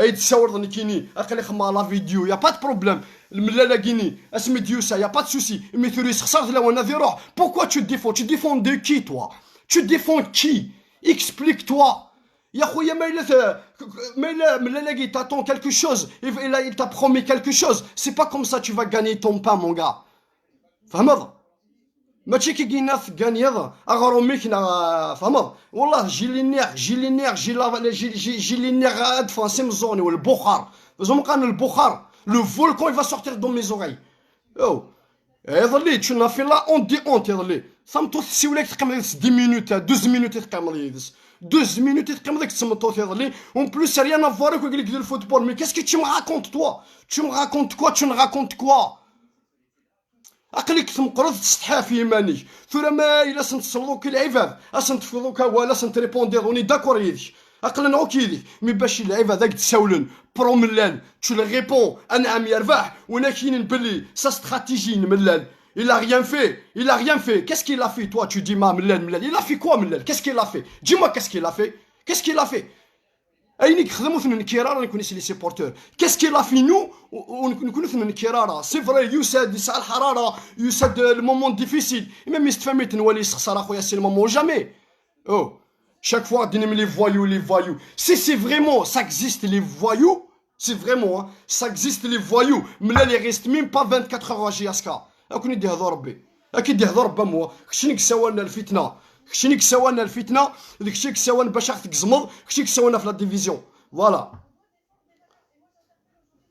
اي تصور ظني كيني اقل خما لا فيديو يا با دو بروبليم الملاله كيني اسمي ديوسا يا با دو سوسي مي ثوريس خسرت لا وانا ذي روح بوكوا tu défends de qui toi tu défends qui explique toi يا خويا ما الا لقيت t'attends quelque chose il t'a promis quelque chose c'est pas comme ça tu vas gagner ton pain mon gars فهمت ماشي كي ناس كانيض اغرو ميكنا فهمت والله جي لي النيغ ادفع سيمزوني والبخار زوم قال البخار لو فولكون يفا سورتير دون مي زوغاي او يظلي تشنا في لا اون دي اون يظلي صمتو السيوليك تقام 10 مينوت 12 مينوت تقام لي 12 مينوت تقام داك السمطوط يظلي اون بلوس ريان افوارك ويقول لك ديال الفوتبول مي كاسكو tu me racontes toi tu me racontes quoi عقلك تمقرض تستحى في يمانيك ثورا ما الا سنتصلو كي العباد اسنتفضو كا ولا سنتريبوندي روني داكور يديك عقل نعوك يديك مي باش العباد داك تساولن بروملان تو لي ريبون انعم يربح ولكن بلي سا استراتيجي ملال il a rien fait qu'est-ce qu'il a fait toi tu dis ما ملال il a fait quoi ملال qu'est-ce qu'il a fait dis-moi qu'est-ce qu'il a fait اين يخدموا ثمن كيرارا نكون لي سيبورتور كاسكي لا في نو ونكونوا ثمن كيرارا سي فري يساد يسعى الحراره يساد المومون ديفيسيل ميم يستفامي تنولي يسخسر اخويا سي المومون جامي او chaque fois ديني les voyous si c'est vraiment ça existe les voyous c'est vraiment ça existe les voyous ملا لي ريست ميم با 24 heures جي اسكا اكون يدي هذا ربي اكيد يهضر ربا مو خشني كسوانا الفتنه كشتي كسوانا الفتنه داك الشيء كسوانا باش راك تقزمض كشتي كسوانا في لا ديفيزيون فوالا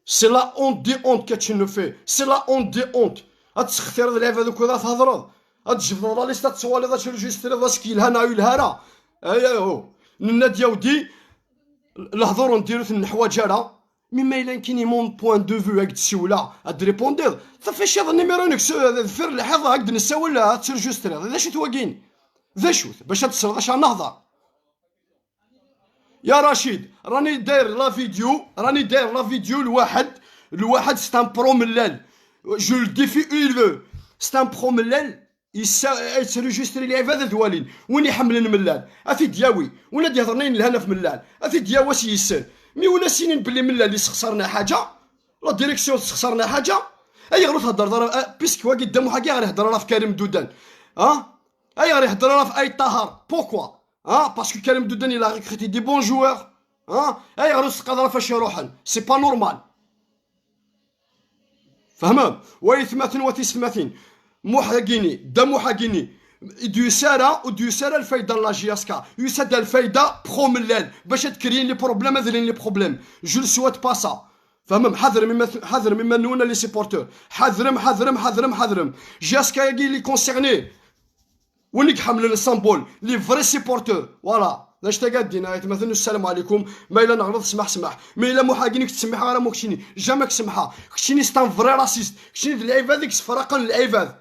سي لا اونت دي اونت كاتشي نو في سي لا اونت دي اونت هتسختير هاد اللعيبه هذوك ولا تهضروا هتجبدوا لا ليست تصوالي ذا تريجيستري ذا سكيل هنا والهرا ايوا النادي ودي الهضور نديرو في الحوايج هذا مما الا كاين مون بوين دو فيو هاك تسولا هاد ريبوندير صافي شي النيميرو نكسو فير الحظ هاك نساولا تريجيستري هذا شي تواكين ذا شوت باش تصرد اش نهضر يا رشيد راني داير لا فيديو الواحد ستان برو ملال جو لو ديفي il veut ستان برو ملال يسريجيستري لي هذا ذوالين وين يحمل ملال افي دياوي ولا يهضرنين لهنا في ملال افي دياوا سيسن مي ولا سنين بلي ملال اللي خسرنا حاجه لا ديريكسيون خسرنا حاجه اي غير تهضر بيسك واقي قدامو حاجه غير يهضر في كريم دودان اي غير يهضر لنا في اي طهر بوكوا باسكو كريم دودان الى ريكريتي دي بون جوار اي غير يسقط فاش يروحن سي با نورمال فهمام ويثمثن وتسمثين محاقيني دا محاقيني ديسارة الفايدة لا جياسكا يساد الفايدة برو ملال باش تكرين لي بروبليم هذلين لي بروبليم جو سوات با سا فهمم حذر مما نونا لي سيبورتور حذرم جياسكا يجي لي كونسيرني ونيك حمل السامبول لي فري سيبورتور فوالا لاش تا قادين مثلا السلام عليكم ما الا نغلط سمح ما الا محاقينك تسمح راه موكشيني جامك سمحها كشيني ستان فري راسيست كشيني العباد ديك فرقا العباد